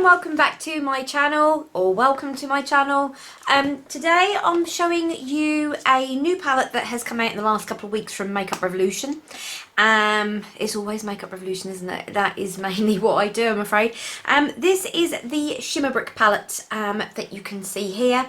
and welcome back to my channel, or welcome to my channel. Today I'm showing you a new palette that has come out in the last couple of weeks from Makeup Revolution. It's always Makeup Revolution, isn't it? That is mainly what I do, I'm afraid. This is the Shimmer Brick palette that you can see here.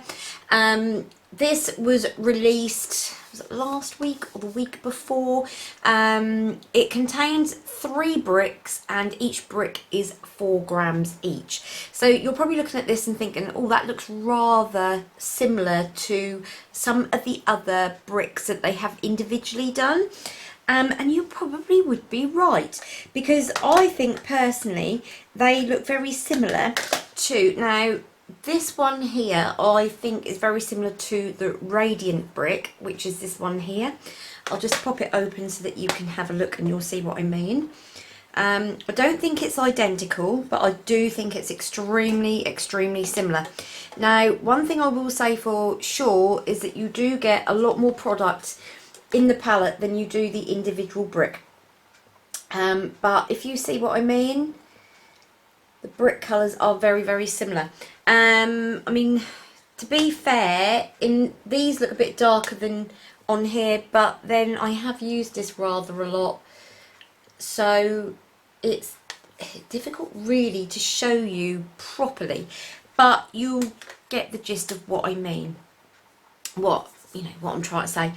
This was released, was it last week or the week before? It contains 3 bricks and each brick is 4 grams each. So you're probably looking at this and thinking, oh, that looks rather similar to some of the other bricks that they have individually done. And you probably would be right, because I think personally they look very similar to, now this one here I think is very similar to the Radiant brick, which is this one here. I'll just pop it open so that you can have a look and you'll see what I mean. I don't think it's identical, but I do think it's extremely similar. Now, one thing I will say for sure is that you do get a lot more product in the palette than you do the individual brick. But if you see what I mean, the brick colours are very similar. I mean, to be fair, in these look a bit darker than on here, but then I have used this rather a lot, so it's difficult really to show you properly, but you'll get the gist of what I mean, what I'm trying to say.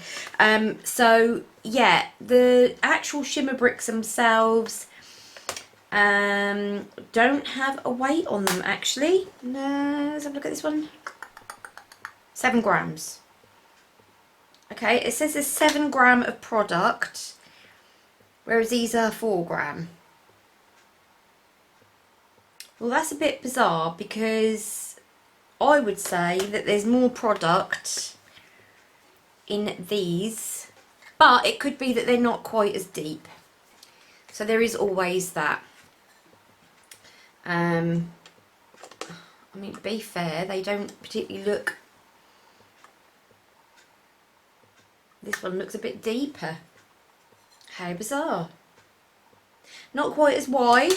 So yeah, the actual shimmer bricks themselves don't have a weight on them actually. No, let's have a look at this one. 7 grams. Okay, it says there's 7 gram of product, whereas these are 4 gram. Well, that's a bit bizarre, because I would say that there's more product in these, but it could be that they're not quite as deep. So there is always that. I mean, to be fair, they don't particularly look... This one looks a bit deeper. How bizarre. Not quite as wide.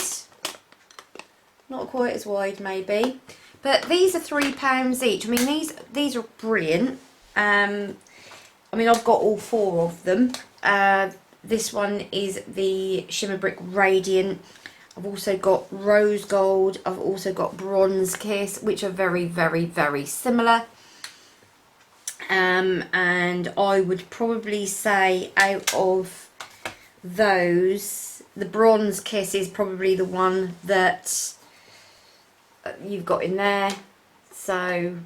Not quite as wide, maybe. But these are £3 each. I mean, these are brilliant. I mean, I've got all 4 of them. This one is the Shimmer Brick Radiant. I've also got Rose Gold. I've also got Bronze Kiss, which are very similar. And I would probably say out of those, the Bronze Kiss is probably the one that you've got in there. So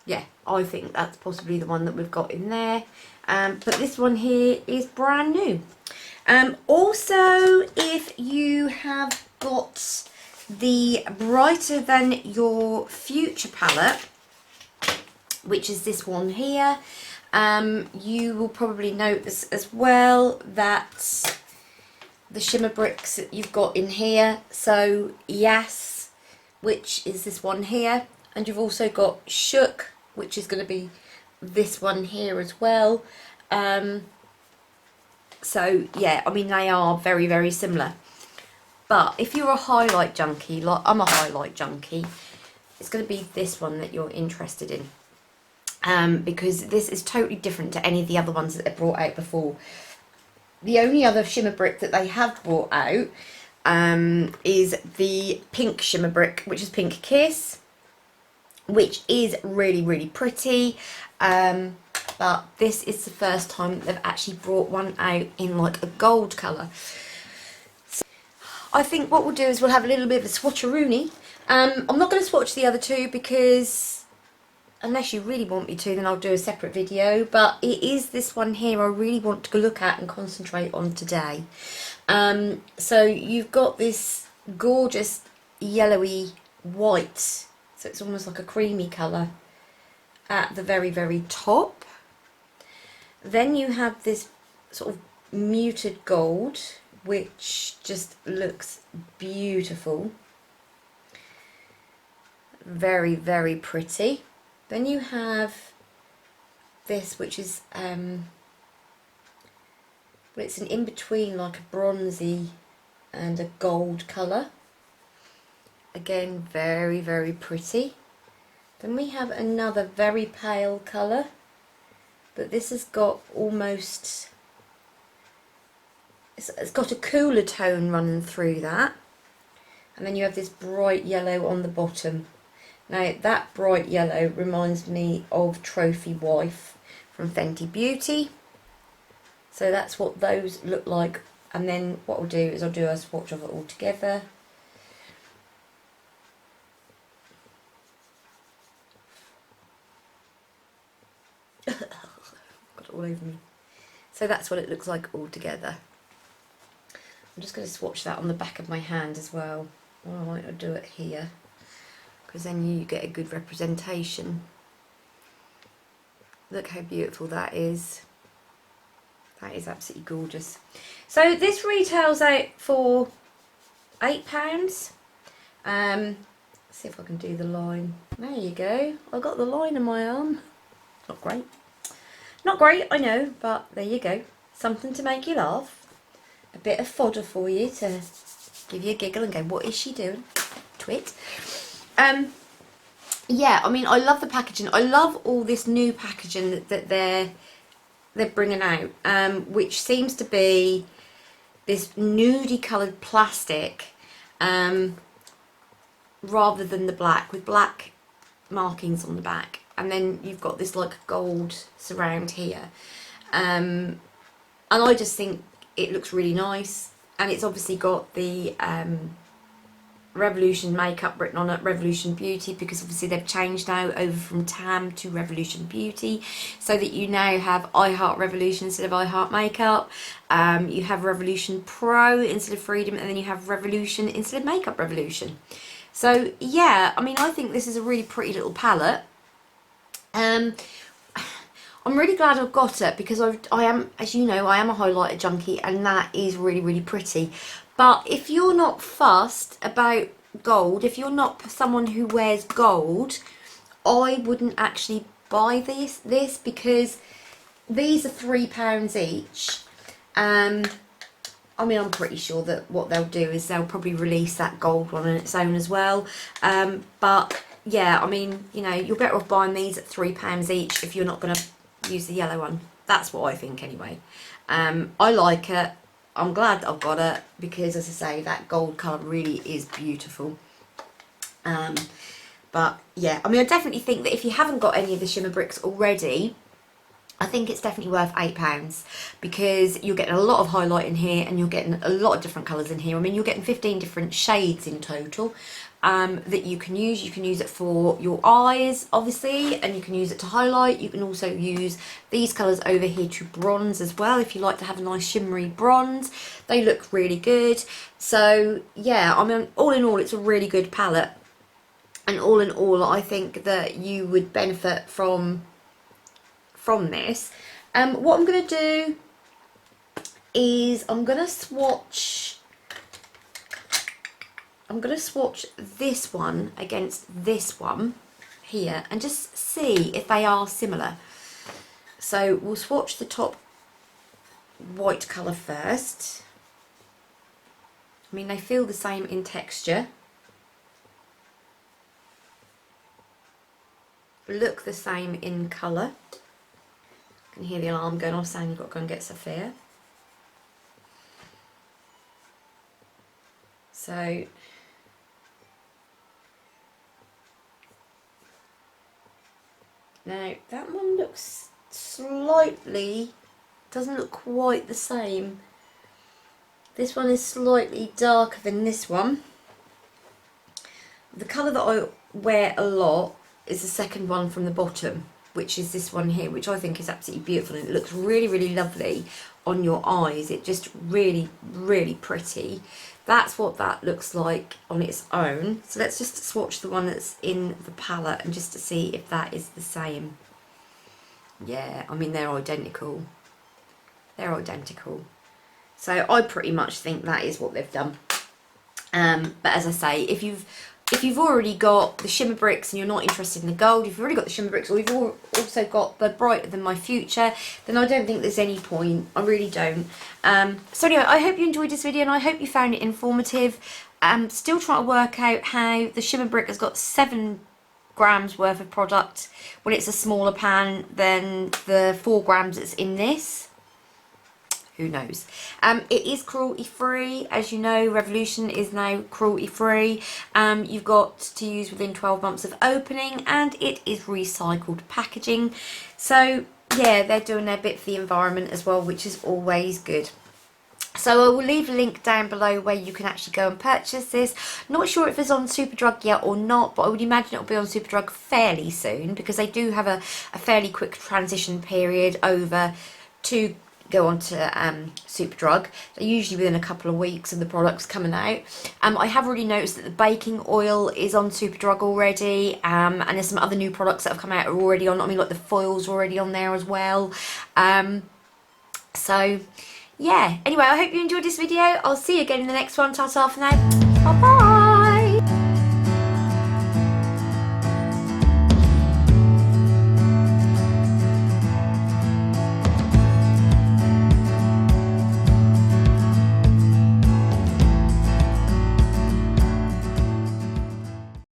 yeah, I think that's possibly the one that we've got in there. But this one here is brand new. Also, if you have got the Brighter Than Your Future palette, which is this one here, you will probably notice as well that the shimmer bricks that you've got in here, so Yes, which is this one here, and you've also got Shook, which is going to be this one here as well. So yeah, I mean, they are very similar. But if you're a highlight junkie, like I'm a highlight junkie, it's going to be this one that you're interested in. Because this is totally different to any of the other ones that they brought out before. The only other shimmer brick that they have brought out is the pink shimmer brick, which is Pink Kiss, which is really pretty. But this is the first time they've actually brought one out in like a gold colour. So I think what we'll do is we'll have a little bit of a swatcheroony. I'm not going to swatch the other 2 because unless you really want me to, then I'll do a separate video. But it is this one here I really want to look at and concentrate on today. So you've got this gorgeous yellowy white, so it's almost like a creamy colour at the very top. Then you have this sort of muted gold, which just looks beautiful. Very pretty. Then you have this, which is well, it's an in-between, like a bronzy and a gold colour. Again, very, very pretty. Then we have another very pale colour, but this has got almost, it's got a cooler tone running through that. And then you have this bright yellow on the bottom. Now that bright yellow reminds me of Trophy Wife from Fenty Beauty. So that's what those look like. And then what I'll do is I'll do a swatch of it all together. Got it all over me. So that's what it looks like all together. I'm just going to swatch that on the back of my hand as well. Oh, I might do it here, because then you get a good representation. Look how beautiful that is. That is absolutely gorgeous. So this retails out for £8. Let's see if I can do the line. There you go. I got the line on my arm. Not great. Not great, I know, but there you go. Something to make you laugh. A bit of fodder for you to give you a giggle and go, what is she doing? Twit. Yeah, I mean, I love the packaging. I love all this new packaging that they're bringing out, which seems to be this nudie coloured plastic, rather than the black, with black markings on the back, and then you've got this like gold surround here, and I just think it looks really nice. And it's obviously got the Revolution makeup written on it, Revolution Beauty, because obviously they've changed now over from Tam to Revolution Beauty, so that you now have I Heart Revolution instead of I Heart Makeup. You have Revolution Pro instead of Freedom, and then you have Revolution instead of Makeup Revolution. So yeah, I mean, I think this is a really pretty little palette. I'm really glad I've got it, because I am, as you know, I am a highlighter junkie, and that is really, really pretty. But if you're not fussed about gold, if you're not someone who wears gold, I wouldn't actually buy this because these are £3 each. I mean, I'm pretty sure that what they'll do is they'll probably release that gold one on its own as well. But yeah, I mean, you know, you're better off buying these at £3 each if you're not going to use the yellow one. That's what I think anyway. I like it. I'm glad I've got it, because as I say, that gold colour really is beautiful. But yeah, I mean, I definitely think that if you haven't got any of the shimmer bricks already, I think it's definitely worth £8, because you're getting a lot of highlight in here, and you're getting a lot of different colours in here. I mean, you're getting 15 different shades in total that you can use. You can use it for your eyes, obviously, and you can use it to highlight. You can also use these colours over here to bronze as well, if you like to have a nice shimmery bronze. They look really good. So yeah, I mean, all in all, it's a really good palette, and all in all, I think that you would benefit from this. What I'm going to do is I'm going to swatch this one against this one here, and just see if they are similar. So we'll swatch the top white colour first. I mean, they feel the same in texture, look the same in colour. You can hear the alarm going off saying you've got to go and get Sophia. So now that one looks slightly, doesn't look quite the same. This one is slightly darker than this one. The colour that I wear a lot is the second one from the bottom, which is this one here, which I think is absolutely beautiful, and it looks really, really lovely on your eyes. It just really, really pretty. That's what that looks like on its own. So let's just swatch the one that's in the palette, and just to see if that is the same. Yeah, I mean, they're identical. They're identical. So I pretty much think that is what they've done. But as I say, if you've already got the shimmer bricks and you're not interested in the gold, if you've already got the shimmer bricks, or you've also got the Brighter Than My Future, then I don't think there's any point. I really don't. So anyway, I hope you enjoyed this video, and I hope you found it informative. I'm still trying to work out how the Shimmer brick has got 7 grams worth of product when it's a smaller pan than the 4 grams that's in this. Who knows? It is cruelty free. As you know, Revolution is now cruelty free. You've got to use within 12 months of opening, and it is recycled packaging. So yeah, they're doing their bit for the environment as well, which is always good. So I will leave a link down below where you can actually go and purchase this. Not sure if it's on Superdrug yet or not, but I would imagine it'll be on Superdrug fairly soon, because they do have a fairly quick transition period over to go on to Superdrug. So usually within a couple of weeks of the products coming out. I have already noticed that the baking oil is on Superdrug already, and there's some other new products that have come out are already on. I mean, like the foil's already on there as well. So yeah, anyway, I hope you enjoyed this video. I'll see you again in the next one. Ta-ta for now. Bye bye.